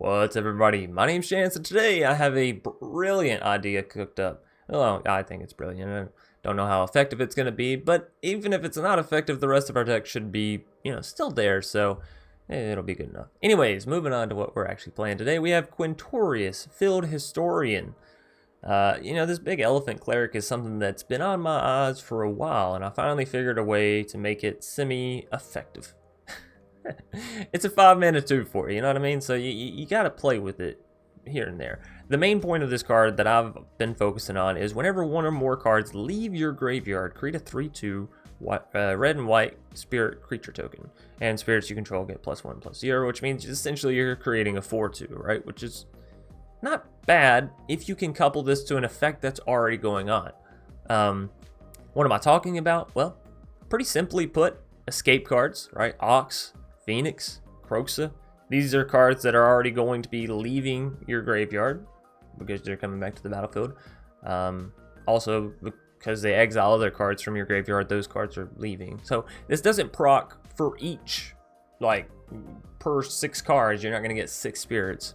What's up, everybody? My name's Chance, and today I have a brilliant idea cooked up. Well, I think it's brilliant. I don't know how effective it's going to be, but even if it's not effective, the rest of our deck should be, still there, so it'll be good enough. Anyways, moving on to what we're actually playing today, we have Quintorius Field Historian. This big elephant cleric is something that's been on my eyes for a while, and I finally figured a way to make it semi-effective. It's a 5-mana 2/4, you know what I mean? So you gotta play with it here and there. The main point of this card that I've been focusing on is whenever one or more cards leave your graveyard, create a 3/2 red and white spirit creature token. And spirits you control get +1/+0, which means essentially you're creating a 4/2, right? Which is not bad if you can couple this to an effect that's already going on. What am I talking about? Well, pretty simply put, escape cards, right? Ox, Phoenix, Croxa. These are cards that are already going to be leaving your graveyard because they're coming back to the battlefield. Also, because they exile other cards from your graveyard, those cards are leaving. So this doesn't proc for each, like per 6 cards, you're not going to get 6 spirits.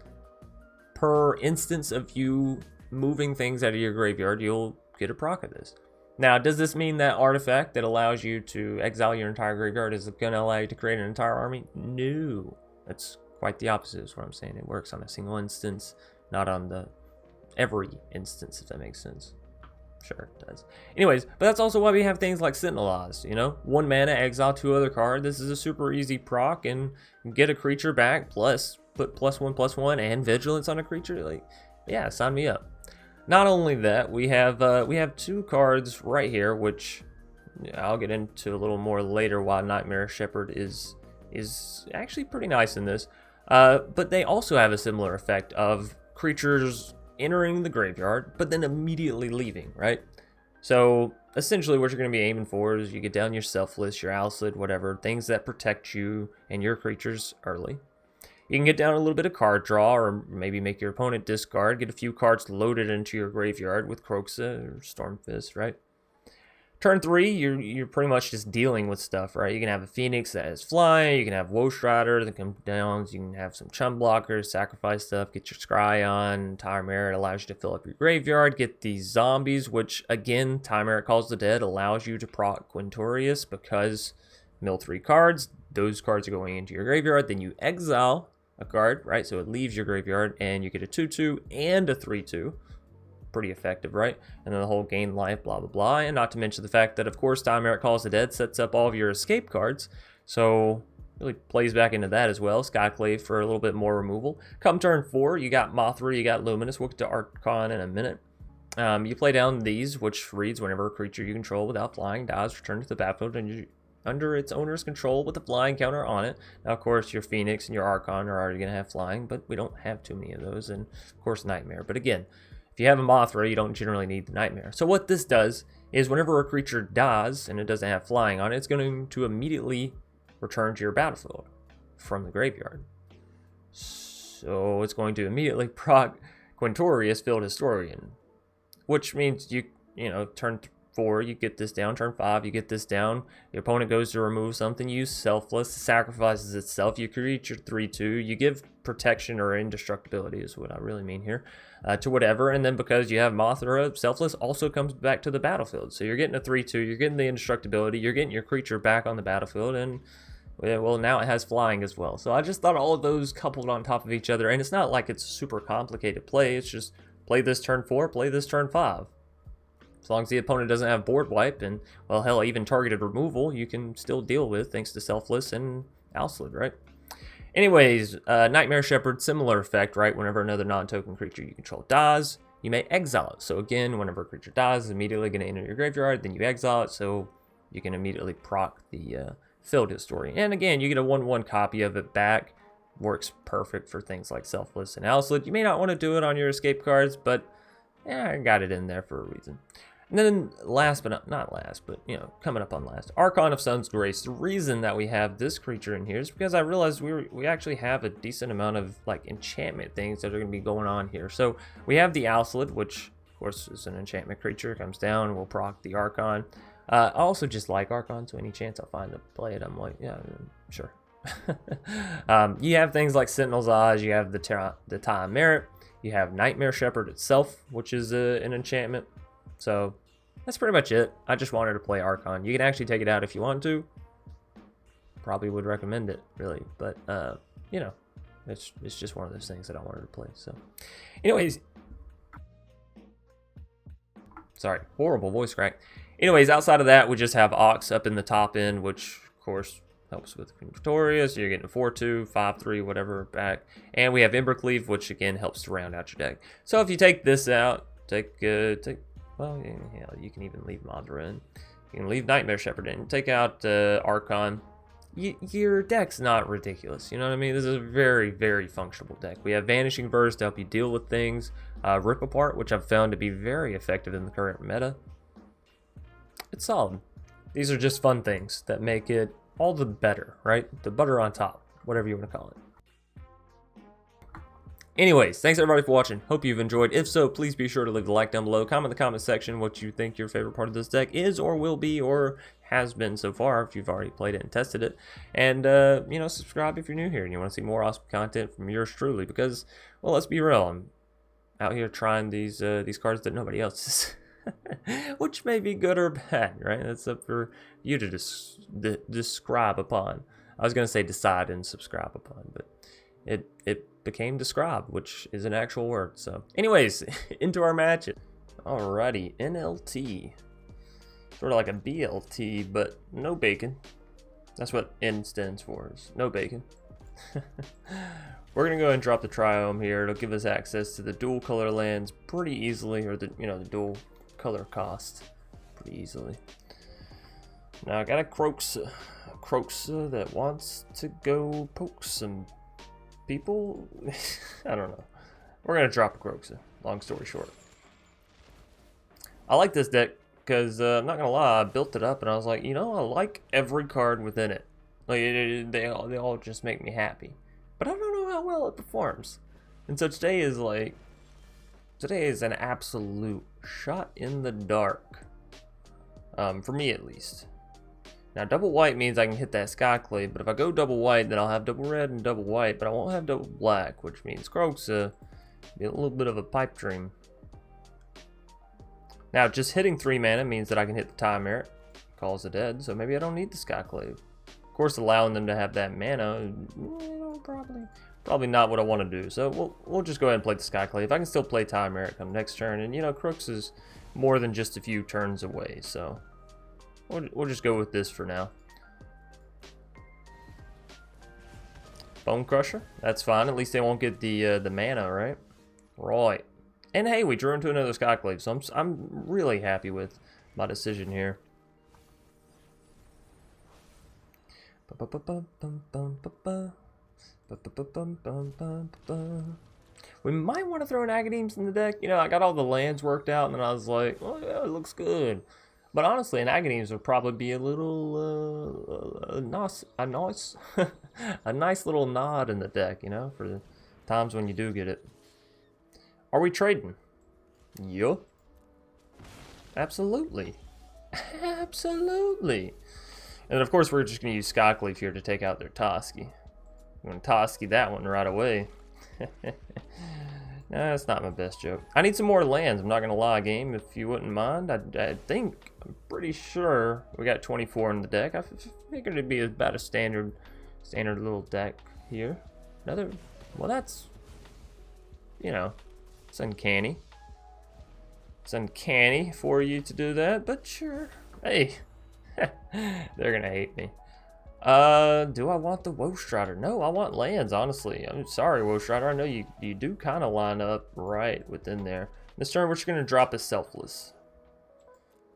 Per instance of you moving things out of your graveyard, you'll get a proc of this. Now, does this mean that artifact that allows you to exile your entire graveyard is going to allow you to create an entire army? No. That's quite the opposite is what I'm saying. It works on a single instance, not on the every instance, if that makes sense. Sure, it does. Anyways, but that's also why we have things like Sentinelize, 1 mana, exile 2 other cards. This is a super easy proc and get a creature back, plus put +1/+1 and Vigilance on a creature. Like, yeah, sign me up. Not only that, we have 2 cards right here, which I'll get into a little more later. Why Nightmare Shepherd is actually pretty nice in this, but they also have a similar effect of creatures entering the graveyard, but then immediately leaving. Right. So essentially, what you're going to be aiming for is you get down your Selfless, your Owlslid, whatever things that protect you and your creatures early. You can get down a little bit of card draw, or maybe make your opponent discard, get a few cards loaded into your graveyard with Croxa or Stormfist, right? Turn 3, you're pretty much just dealing with stuff, right? You can have a Phoenix that has flying, you can have Woestrider that comes down, you can have some chum blockers, sacrifice stuff, get your Scry on, Time Merit allows you to fill up your graveyard, get these zombies, which again, Time Merit Calls the Dead allows you to proc Quintorius because mill 3 cards, those cards are going into your graveyard, then you exile a card, right? So it leaves your graveyard and you get a 2/2 and a 3/2. Pretty effective, right? And then the whole gain life, blah, blah, blah. And not to mention the fact that, of course, Time Merit Calls the Dead sets up all of your escape cards. So really plays back into that as well. Skyclave for a little bit more removal. Come turn 4, you got Mothra, you got Luminous. We'll get to Archon in a minute. You play down these, which reads whenever a creature you control without flying dies, return to the battlefield and you under its owner's control with a flying counter on it. Now, of course, your Phoenix and your Archon are already going to have flying, but we don't have too many of those, and of course, Nightmare. But again, if you have a Mothra, you don't generally need the Nightmare. So what this does is whenever a creature dies and it doesn't have flying on it, it's going to immediately return to your battlefield from the graveyard. So it's going to immediately proc Quintorius Field Historian, which means turn 4, you get this down. Turn 5, you get this down. Your opponent goes to remove something. You use Selfless, sacrifices itself. You create your 3/2. You give protection or indestructibility is what I really mean here to whatever. And then because you have Mothra, Selfless also comes back to the battlefield. So you're getting a 3/2. You're getting the indestructibility. You're getting your creature back on the battlefield. And well, now it has flying as well. So I just thought all of those coupled on top of each other. And it's not like it's a super complicated play. It's just play this turn 4, play this turn 5. As long as the opponent doesn't have board wipe and, well, hell, even targeted removal, you can still deal with thanks to Selfless and Owlslid, right? Anyways, Nightmare Shepherd, similar effect, right? Whenever another non-token creature you control dies, you may exile it. So again, whenever a creature dies, it's immediately going to enter your graveyard, then you exile it, so you can immediately proc the Field Historian. And again, you get a 1/1 copy of it back. Works perfect for things like Selfless and Owlslid. You may not want to do it on your escape cards, but I got it in there for a reason. And then last but not last, but coming up on last, Archon of Sun's Grace. The reason that we have this creature in here is because I realized we actually have a decent amount of like enchantment things that are going to be going on here. So we have the Owlslid, which of course is an enchantment creature. Comes down, we'll proc the Archon. I also just like Archon, so any chance I find to play it, I'm like, yeah, sure, You have things like Sentinel's Eyes, you have the Time Merit, you have Nightmare Shepherd itself, which is an enchantment. So that's pretty much it. I just wanted to play Archon. You can actually take it out if you want to. Probably would recommend it, really, but you know, it's just one of those things that I wanted to play. So anyways, sorry, horrible voice crack. Anyways, outside of that, we just have Ox up in the top end, which of course helps with Quintorius. You're getting 4-2, 5-3, whatever back. And we have Embercleave, which again helps to round out your deck. So if you take this out, well, yeah, you can even leave Madra in. You can leave Nightmare Shepherd in. Take out Archon. Your deck's not ridiculous. You know what I mean? This is a very, very functional deck. We have Vanishing Verse to help you deal with things. Rip Apart, which I've found to be very effective in the current meta. It's solid. These are just fun things that make it all the better, right? The butter on top, whatever you want to call it. Anyways, thanks everybody for watching. Hope you've enjoyed. If so, please be sure to leave a like down below. Comment in the comment section what you think your favorite part of this deck is or will be or has been so far if you've already played it and tested it. And, you know, subscribe if you're new here and you want to see more awesome content from yours truly because, well, let's be real. I'm out here trying these cards that nobody else is. Which may be good or bad, right? That's up for you to describe upon. I was going to say decide and subscribe upon, but it became describe, which is an actual word. So anyways, into our match. Alrighty, NLT. Sort of like a BLT, but no bacon. That's what N stands for, is no bacon. We're going to go ahead and drop the Triome here. It'll give us access to the dual color lands pretty easily, or the dual color cost pretty easily. Now I got a Croxa that wants to go poke some people. I don't know. We're gonna drop a Croxa, long story short. I like this deck because I'm not gonna lie, I built it up and I was like, you know, I like every card within it. Like they all just make me happy, but I don't know how well it performs. And so today is an absolute shot in the dark, for me at least. Now double white means I can hit that Skyclave, but if I go double white, then I'll have double red and double white, but I won't have double black, which means Croxa be a little bit of a pipe dream. Now just hitting 3 mana means that I can hit the Time Merit, calls it dead, so maybe I don't need the Skyclave. Of course, allowing them to have that mana, probably not what I want to do. So we'll just go ahead and play the Skyclave. I can still play Time Merit come next turn, and you know, Crooks is more than just a few turns away, so we'll just go with this for now. Bone Crusher, that's fine. At least they won't get the mana, right? Right. And hey, we drew into another Skyclave, so I'm really happy with my decision here. We might want to throw an Agadeems in the deck. You know, I got all the lands worked out, and then I was like, oh yeah, it looks good. But honestly, an Agadeems would probably be a little, a nice little nod in the deck, you know, for the times when you do get it. Are we trading? Yup. Absolutely. Absolutely. And of course, we're just going to use Skyclave here to take out their Toski. I'm going to Toski that one right away. Nah, that's not my best joke. I need some more lands. I'm not going to lie, game, if you wouldn't mind. I think, I'm pretty sure we got 24 in the deck. I figured it'd be about a standard little deck here. Well, that's, you know, it's uncanny. It's uncanny for you to do that, but sure. Hey, they're going to hate me. Do I want the Woe Strider? No, I want lands, honestly. I'm sorry, Woe Strider. I know you do kind of line up right within there. This turn, we're just going to drop a Selfless.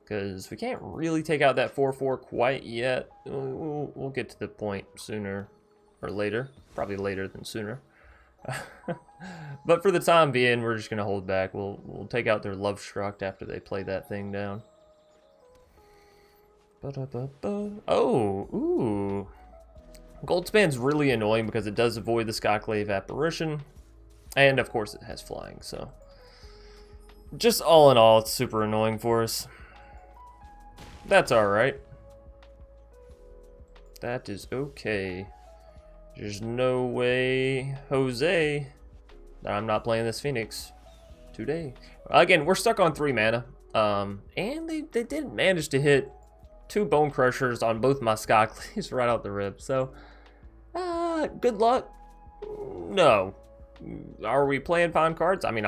Because we can't really take out that 4/4 quite yet. We'll get to the point sooner or later. Probably later than sooner. But for the time being, we're just going to hold back. We'll take out their Love Struct after they play that thing down. Oh, ooh. Goldspan's really annoying because it does avoid the Skyclave Apparition. And of course it has flying, so. Just all in all, it's super annoying for us. That's alright. That is okay. There's no way, Jose, that I'm not playing this Phoenix today. Again, we're stuck on 3 mana. And they did manage to hit 2 Bone Crushers on both my Skyclaves right out the rib. So, good luck. No. Are we playing fine cards? I mean,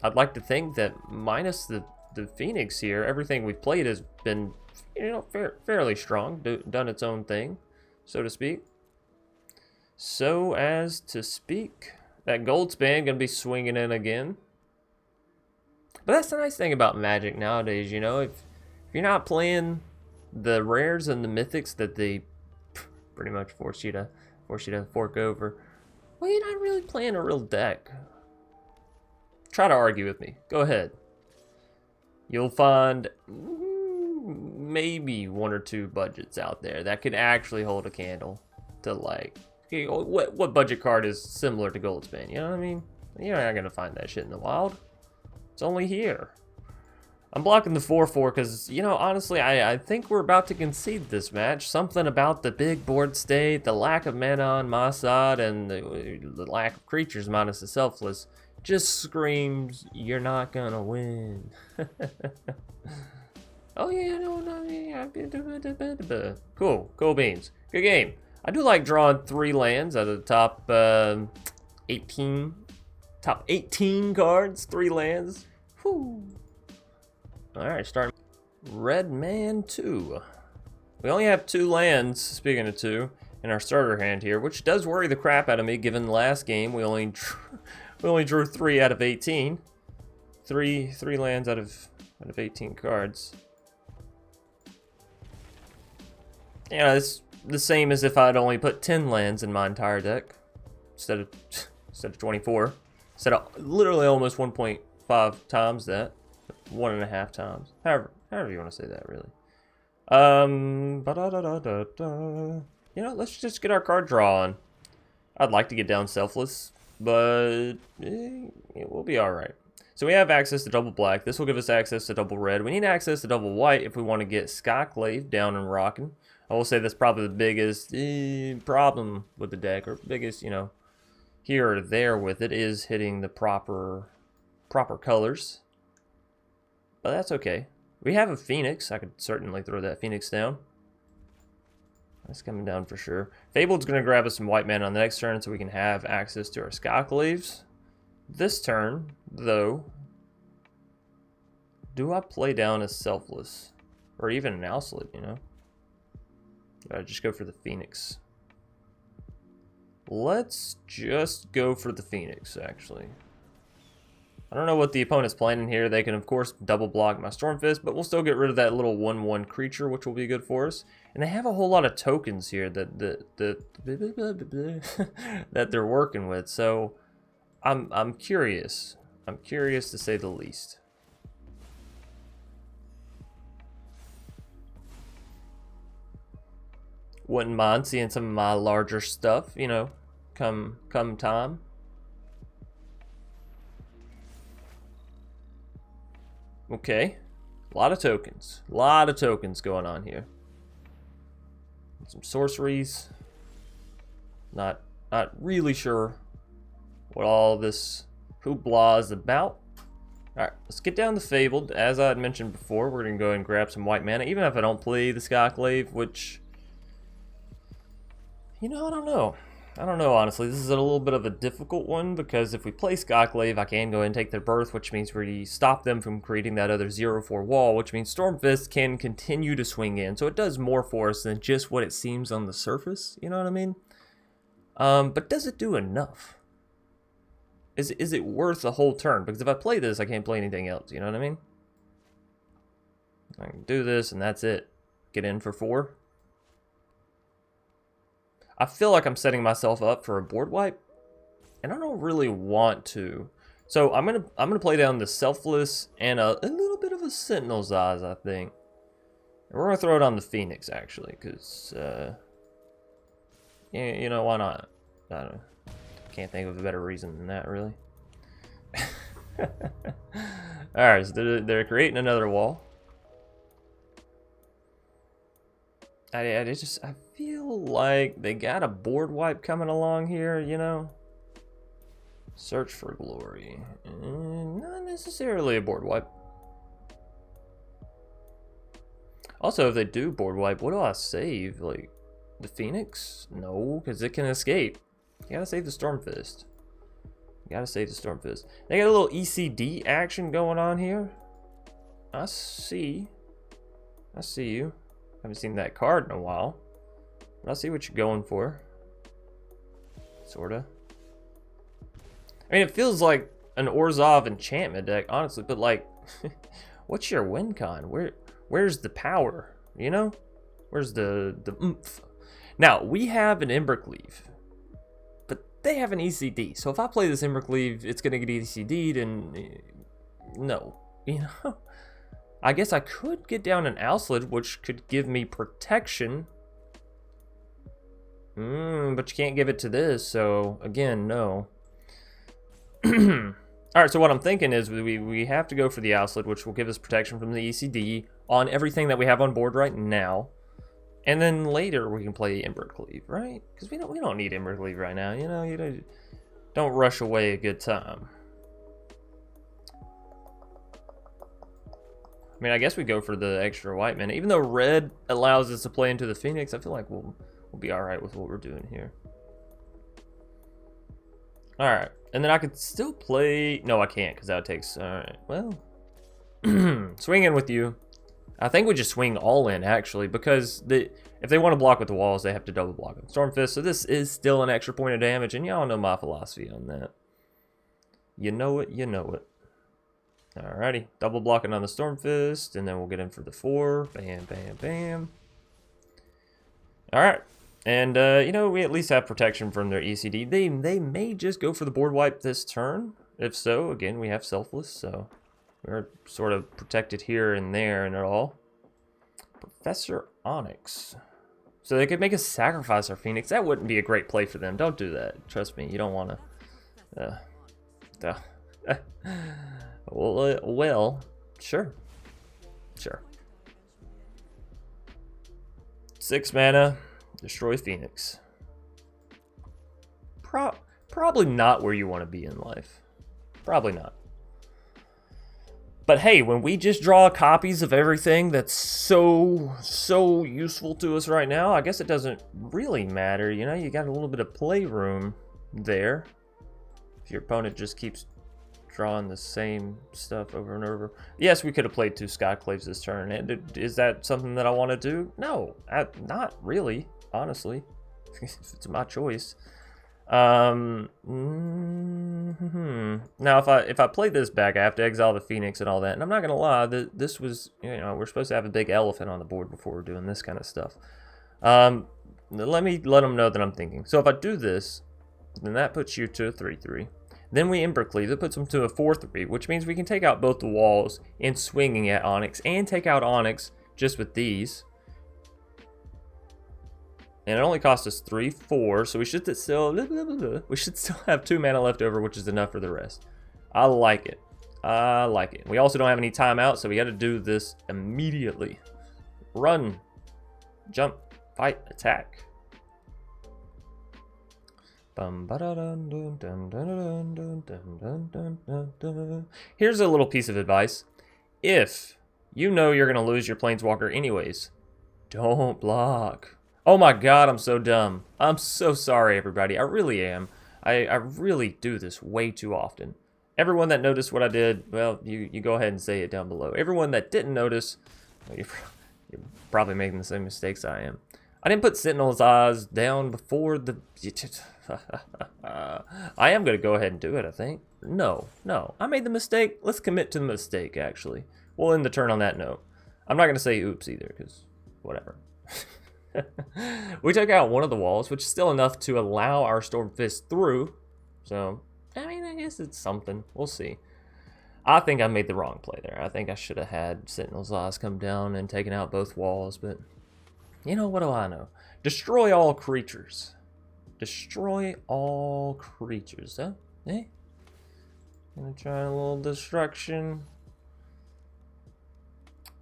I'd like to think that minus the Phoenix here, everything we've played has been, you know, fairly strong, done its own thing, so to speak. So as to speak, that Goldspan gonna be swinging in again. But that's the nice thing about Magic nowadays, you know, if you're not playing the rares and the mythics that they pretty much force you to fork over, well, you're not really playing a real deck. Try to argue with me. Go ahead. You'll find maybe 1 or 2 budgets out there that could actually hold a candle to, like, what budget card is similar to Goldspan? You know what I mean? You're not gonna find that shit in the wild. It's only here. I'm blocking the 4/4 because, you know, honestly, I think we're about to concede this match. Something about the big board state, the lack of mana on my side, and the lack of creatures minus the selfless just screams, you're not gonna win. Oh yeah, no, yeah. Cool beans. Good game. I do like drawing 3 lands out of the top 18 cards, 3 lands. Whew. Alright, starting Red Man 2. We only have 2 lands, speaking of 2, in our starter hand here, which does worry the crap out of me given the last game we only drew 3 out of 18. 3 lands out of 18 cards. You know, it's the same as if I'd only put 10 lands in my entire deck instead of 24. Instead of literally almost 1.5 times that. 1.5 times. However you want to say that, really. You know, let's just get our card draw on. I'd like to get down selfless, but we'll be alright. So we have access to double black. This will give us access to double red. We need access to double white if we want to get Skyclave down and rocking. I will say that's probably the biggest problem with the deck, or biggest, you know, here or there with it, is hitting the proper colors. But that's okay. We have a Phoenix. I could certainly throw that Phoenix down. That's coming down for sure. Fabled's going to grab us some white mana on the next turn so we can have access to our Skyclaves. This turn, though, do I play down a Selfless? Or even an Owslet, you know? I just go for the Phoenix. Let's just go for the Phoenix, actually. I don't know what the opponent's planning here. They can, of course, double block my Stormfist, but we'll still get rid of that little 1/1 creature, which will be good for us. And they have a whole lot of tokens here that that they're working with. So I'm curious. I'm curious to say the least. Wouldn't mind seeing some of my larger stuff, you know, come time. Okay, a lot of tokens. A lot of tokens going on here. Some sorceries. Not really sure what all this hoopla is about. Alright, let's get down to Fabled. As I had mentioned before, we're going to go and grab some white mana, even if I don't play the Skyclave, which, you know, I don't know. I don't know, honestly. This is a little bit of a difficult one, because if we play Skyclave, I can go and take their birth, which means we stop them from creating that other 0/4 wall, which means Stormfist can continue to swing in. So it does more for us than just what it seems on the surface, you know what I mean? But does it do enough? Is it worth the whole turn? Because if I play this, I can't play anything else, you know what I mean? I can do this, and that's it. Get in for 4. I feel like I'm setting myself up for a board wipe, and I don't really want to. So I'm gonna play down the Selfless and a little bit of a Sentinel's Eyes, I think. And we're gonna throw it on the Phoenix, actually, because yeah, you know, why not? Can't think of a better reason than that, really. All right, so they're creating another wall. I feel like they got a board wipe coming along here, you know? Search for glory. Not necessarily a board wipe. Also, if they do board wipe, what do I save? Like, the Phoenix? No, because it can escape. You gotta save the Stormfist. You gotta save the Stormfist. They got a little ECD action going on here. I see. I see you. Haven't seen that card in a while. But I see what you're going for. Sorta. I mean, it feels like an Orzhov enchantment deck, honestly, but like, what's your win con? Where's the power? You know? Where's the oomph? Now, we have an Embercleave, but they have an ECD. So if I play this Embercleave, it's gonna get ECD'd, and no, you know? I guess I could get down an Owslid, which could give me protection. But you can't give it to this, so again, no. Alright, so what I'm thinking is we have to go for the Owslid, which will give us protection from the ECD on everything that we have on board right now. And then later we can play Embercleave, right? Because we don't need Embercleave right now, you know? You don't rush away a good time. I mean, I guess we go for the extra white mana. Even though red allows us to play into the Phoenix, I feel like we'll be alright with what we're doing here. Alright, and then I could still play... No, I can't, because that takes... Alright, well... Swinging with you. I think we just swing all in, actually, because if they want to block with the walls, they have to double block with Stormfist, so this is still an extra point of damage, and y'all know my philosophy on that. You know it, you know it. Alrighty, double blocking on the Stormfist, and then we'll get in for the 4. Bam, bam, bam. Alright, and you know, we at least have protection from their ECD. They may just go for the board wipe this turn. If so, again, we have Selfless, so we're sort of protected here and there and all. Professor Onyx. So they could make us sacrifice our Phoenix. That wouldn't be a great play for them. Don't do that. Trust me, you don't want to. Well, sure. Sure. 6 mana, destroy Phoenix. Probably not where you want to be in life. Probably not. But hey, when we just draw copies of everything that's so useful to us right now, I guess it doesn't really matter. You know, you got a little bit of playroom there. If your opponent just keeps drawing the same stuff over and over. Yes, we could have played 2 Skyclaves this turn. And is that something that I want to do? No, not really, honestly. It's my choice. Now, if I play this back, I have to exile the Phoenix and all that. And I'm not gonna lie, this was, you know, we're supposed to have a big elephant on the board before we're doing this kind of stuff. Let them know that I'm thinking. So if I do this, then that puts you to a 3/3. Then we Embercleave, that puts them to a 4/3, which means we can take out both the walls in swinging at Onyx, and take out Onyx just with these. And it only costs us 3/4, so we should still have 2 mana left over, which is enough for the rest. I like it. I like it. We also don't have any timeout, so we got to do this immediately. Run, jump, fight, attack. Here's a little piece of advice. If you know you're going to lose your Planeswalker anyways, don't block. Oh my god, I'm so dumb. I'm so sorry, everybody. I really am. I really do this way too often. Everyone that noticed what I did, well, you go ahead and say it down below. Everyone that didn't notice, well, you're probably making the same mistakes I am. I didn't put Sentinel's Eyes down before the... I am going to go ahead and do it, I think. No. I made the mistake. Let's commit to the mistake, actually. We'll end the turn on that note. I'm not going to say oops either, because whatever. We took out one of the walls, which is still enough to allow our Stormfist through. So, I mean, I guess it's something. We'll see. I think I made the wrong play there. I think I should have had Sentinel's Eyes come down and taken out both walls, but... You know, what do I know? Destroy all creatures. Destroy all creatures, huh? Eh? Gonna try a little destruction.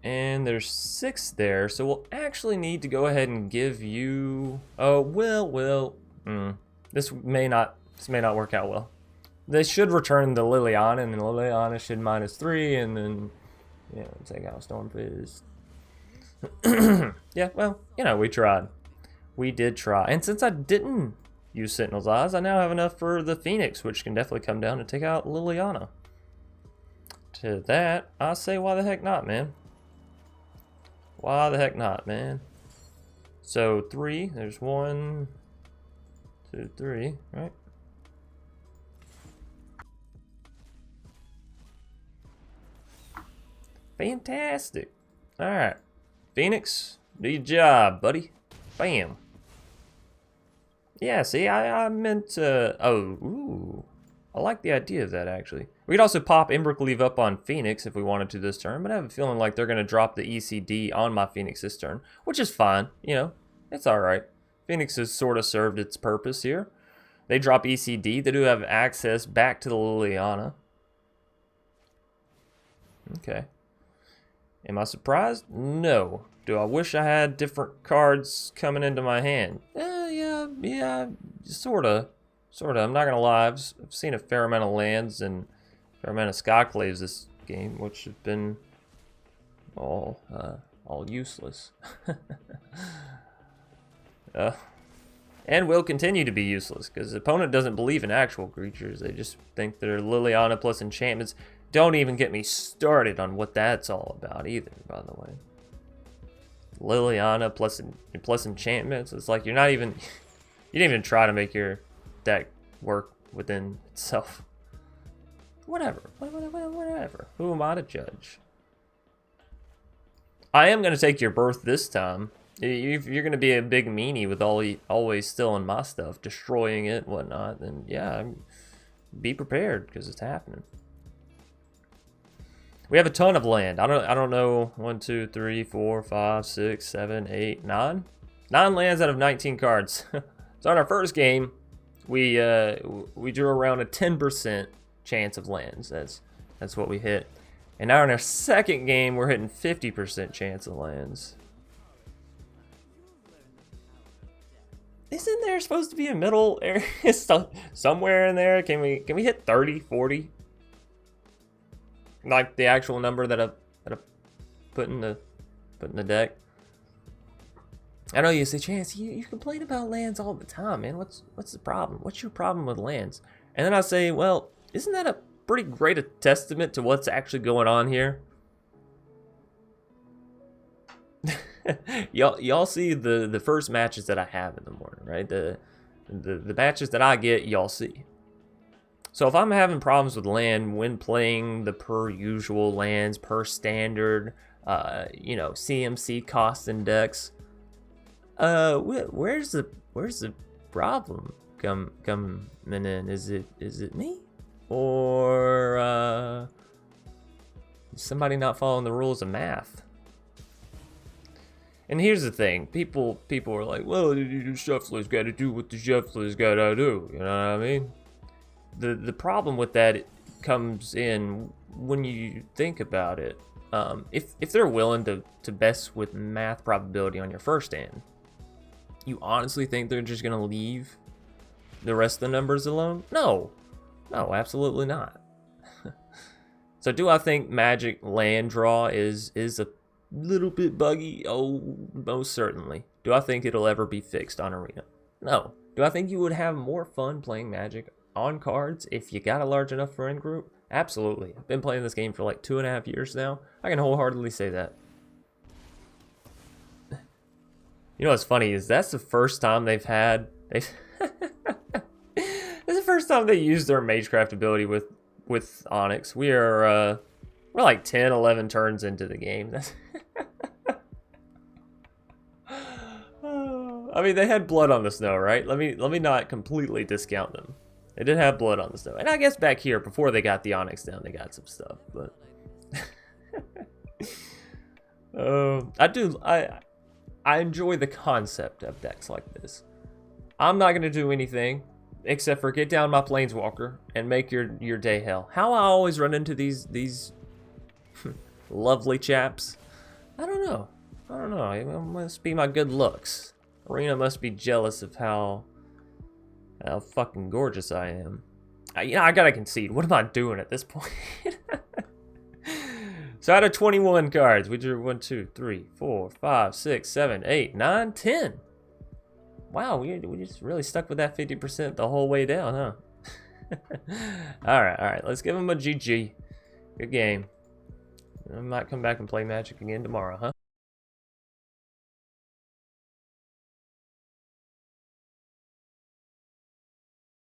And there's 6 there, so we'll actually need to go ahead and give you... Oh, this may not work out well. They should return the Liliana, and then Liliana should -3, and then, yeah, take out Stormfist. Yeah, well, you know, we tried. We did try. And since I didn't use Sentinel's Eyes, I now have enough for the Phoenix, which can definitely come down and take out Liliana. To that, I say, why the heck not, man? Why the heck not, man? So 3, there's 1, 2, 3, right? Fantastic. Alright. Phoenix, do your job, buddy. Bam. Yeah, see, I meant to... Oh, ooh. I like the idea of that, actually. We could also pop Embercleave up on Phoenix if we wanted to this turn, but I have a feeling like they're going to drop the ECD on my Phoenix this turn, which is fine, you know. It's alright. Phoenix has sort of served its purpose here. They drop ECD. They do have access back to the Liliana. Okay. Am I surprised? No. Do I wish I had different cards coming into my hand? Yeah, sorta. I'm not gonna lie. I've seen a fair amount of lands and a fair amount of Skyclaves this game, which have been all useless. And will continue to be useless because the opponent doesn't believe in actual creatures. They just think they're Liliana plus enchantments. Don't even get me started on what that's all about either, by the way. Liliana plus enchantments. It's like you're not even... You didn't even try to make your deck work within itself. Whatever. Who am I to judge? I am going to take your birth this time. If you're going to be a big meanie with always stealing my stuff, destroying it and whatnot, then yeah, be prepared because it's happening. We have a ton of land. I don't know. 1, 2, 3, 4, 5, 6, 7, 8, 9. 9 lands out of 19 cards. So in our first game, we drew around a 10% chance of lands. That's what we hit. And now in our second game, we're hitting 50% chance of lands. Isn't there supposed to be a middle area somewhere in there? Can we hit 30, 40? Like the actual number that I put in the deck. I know you say, Chance, you complain about lands all the time, man. What's the problem? What's your problem with lands? And then I say, well, isn't that a pretty great a testament to what's actually going on here? y'all see the first matches that I have in the morning, right? The matches that I get, y'all see. So if I'm having problems with land when playing the per usual lands, per standard, you know, CMC cost index, where's the problem coming in? Is it me, or is somebody not following the rules of math? And here's the thing, people are like, well, the shuffler's got to do what the shuffler's got to do. You know what I mean? The problem with that comes in when you think about it. If they're willing to best with math probability on your first hand, you honestly think they're just gonna leave the rest of the numbers alone? No, absolutely not. So do I think Magic land draw is a little bit buggy? Oh, most certainly. Do I think it'll ever be fixed on Arena? No. Do I think you would have more fun playing Magic on cards if you got a large enough friend group? Absolutely. I've been playing this game for like 2.5 years now. I can wholeheartedly say that. You know what's funny is that's the first time they've it's the first time they used their Magecraft ability with Onyx. We're like 10, 11 turns into the game. I mean, they had blood on the snow, right? Let me not completely discount them. They did have blood on the snow. And I guess back here, before they got the Onyx down, they got some stuff. But I enjoy the concept of decks like this. I'm not going to do anything except for get down my Planeswalker and make your day hell. How I always run into these lovely chaps I don't know. I don't know. It must be my good looks. Arena must be jealous of how fucking gorgeous I am. I gotta concede. What am I doing at this point? So out of 21 cards, we drew 1, 2, 3, 4, 5, 6, 7, 8, 9, 10. Wow, we just really stuck with that 50% the whole way down, huh? all right. Let's give him a GG. Good game. I might come back and play Magic again tomorrow, huh?